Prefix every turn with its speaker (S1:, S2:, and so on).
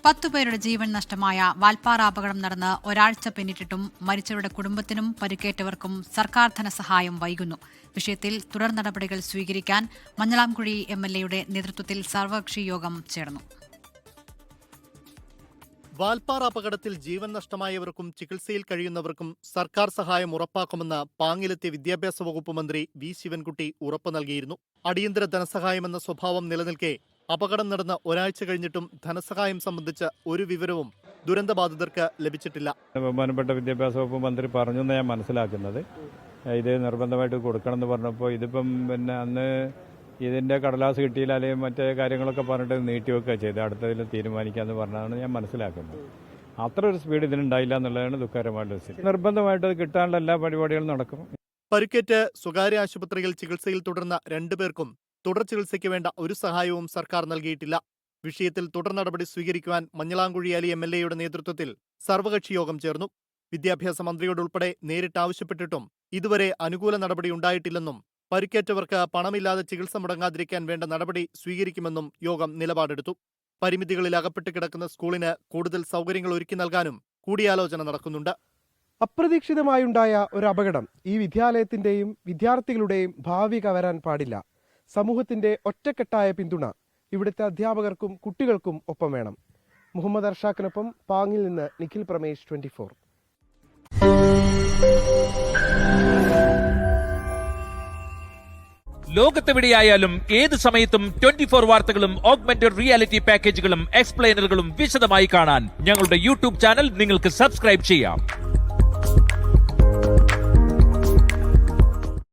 S1: 10 പേരുടെ ജീവൻ നഷ്ടമായ വാൽപ്പാറ അപകടം നടന്ന് ഒരാഴ്ച പിന്നിട്ടിട്ടും മരിച്ചവരുടെ കുടുംബത്തിനും പരിക്കേറ്റവർക്കും സർക്കാർ ധനസഹായം വൈകുന്നു. വിഷയത്തിൽ തുടർ നടപടികൾ സ്വീകരിക്കാൻ മഞ്ഞളാംകുഴി MLAയുടെ നേതൃത്വത്തിൽ സർവകക്ഷി യോഗം ചേർന്നു.
S2: വാൽപ്പാറ അപകടത്തിൽ ജീവൻ നഷ്ടമായവർക്കും ചികിത്സയിൽ കഴിയുന്നവർക്കും സർക്കാർ സഹായം ഉറപ്പാക്കുമെന്ന് പാങ്ങിലെത്തിയ വിദ്യാഭ്യാസ വകുപ്പ് മന്ത്രി വി ശിവൻകുട്ടി ഉറപ്പു നൽകിയിരുന്നു. അടിയന്തര ധനസഹായമെന്ന സ്വഭാവം നിലനിൽക്കെ അപകടം നടന്ന ഒരാഴ്ച കഴിഞ്ഞിട്ടും ധനസഹായം സംബന്ധിച്ച ഒരു വിവരവും ദുരന്തബാധിതർക്ക് ലഭിച്ചിട്ടില്ല.
S3: ബഹുമാനപ്പെട്ട വിദ്യാഭ്യാസ വകുപ്പ് മന്ത്രി പറഞ്ഞു എന്ന് ഞാൻ മനസ്സിലാക്കുന്നത്. ഇത് നിർബന്ധമായിട്ട് കൊടുക്കണം എന്ന് പറഞ്ഞപ്പോൾ ഇതിപ്പം അന്ന് ഇതിന്റെ കടലാസ് കിട്ടിയില്ല, അല്ലെങ്കിൽ മറ്റേ കാര്യങ്ങളൊക്കെ പറഞ്ഞിട്ട് നീട്ടിവെക്കുക ചെയ്ത് അടുത്തതിൽ തീരുമാനിക്കാമെന്ന് പറഞ്ഞാണ് ഞാൻ മനസ്സിലാക്കുന്നത്. അത്ര ഒരു സ്പീഡ് ഇതിനുണ്ടായില്ല എന്നുള്ളതാണ് ദുഃഖകരമായിട്ട്. നിർബന്ധമായിട്ട് അത് കിട്ടാനുള്ള എല്ലാ പരിപാടികളും നടക്കും.
S2: പരിക്കേറ്റ് സ്വകാര്യ ആശുപത്രിയിൽ ചികിത്സയിൽ തുടർന്ന 2 പേർക്കും തുടർ ചികിത്സയ്ക്ക് വേണ്ട ഒരു സഹായവും സർക്കാർ നൽകിയിട്ടില്ല. വിഷയത്തിൽ തുടർ നടപടി സ്വീകരിക്കുവാൻ മഞ്ഞളാംകുഴി MLAയുടെ നേതൃത്വത്തിൽ സർവകക്ഷി യോഗം ചേർന്നു. വിദ്യാഭ്യാസ മന്ത്രിയോടുൾപ്പെടെ നേരിട്ട് ആവശ്യപ്പെട്ടിട്ടും ഇതുവരെ അനുകൂല നടപടി ഉണ്ടായിട്ടില്ലെന്നും പരിക്കേറ്റവർക്ക് പണമില്ലാതെ ചികിത്സ മുടങ്ങാതിരിക്കാൻ വേണ്ട നടപടി സ്വീകരിക്കുമെന്നും യോഗം നിലപാടെടുത്തു. പരിമിതികളിൽ അകപ്പെട്ട് കിടക്കുന്ന സ്കൂളിന് കൂടുതൽ സൗകര്യങ്ങൾ ഒരുക്കി നൽകാനും കൂടിയാലോചന നടക്കുന്നുണ്ട്.
S4: അപ്രതീക്ഷിതമായുണ്ടായ ഒരു അപകടം ഈ വിദ്യാലയത്തിന്റെയും വിദ്യാർത്ഥികളുടെയും ഭാവി കവരാൻ പാടില്ല. സമൂഹത്തിന്റെ ഒറ്റക്കെട്ടായ പിന്തുണ ഇവിടുത്തെ അധ്യാപകർക്കും കുട്ടികൾക്കും ഒപ്പം വേണം. മുഹമ്മദ് അർഷാഖിനൊപ്പം പാങ്ങിൽ നിന്ന് നിഖിൽ പ്രമേഷ്, 24.
S5: ലോകത്തെവിടെയായാലും ഏത് സമയത്തും 24 വാർത്തകളും ഓഗ്മെന്റഡ് റിയാലിറ്റി പാക്കേജുകളും എക്സ്പ്ലെയിനറുകളും വിശദമായി കാണാൻ ഞങ്ങളുടെ YouTube ചാനൽ നിങ്ങൾക്ക് സബ്സ്ക്രൈബ് ചെയ്യാം.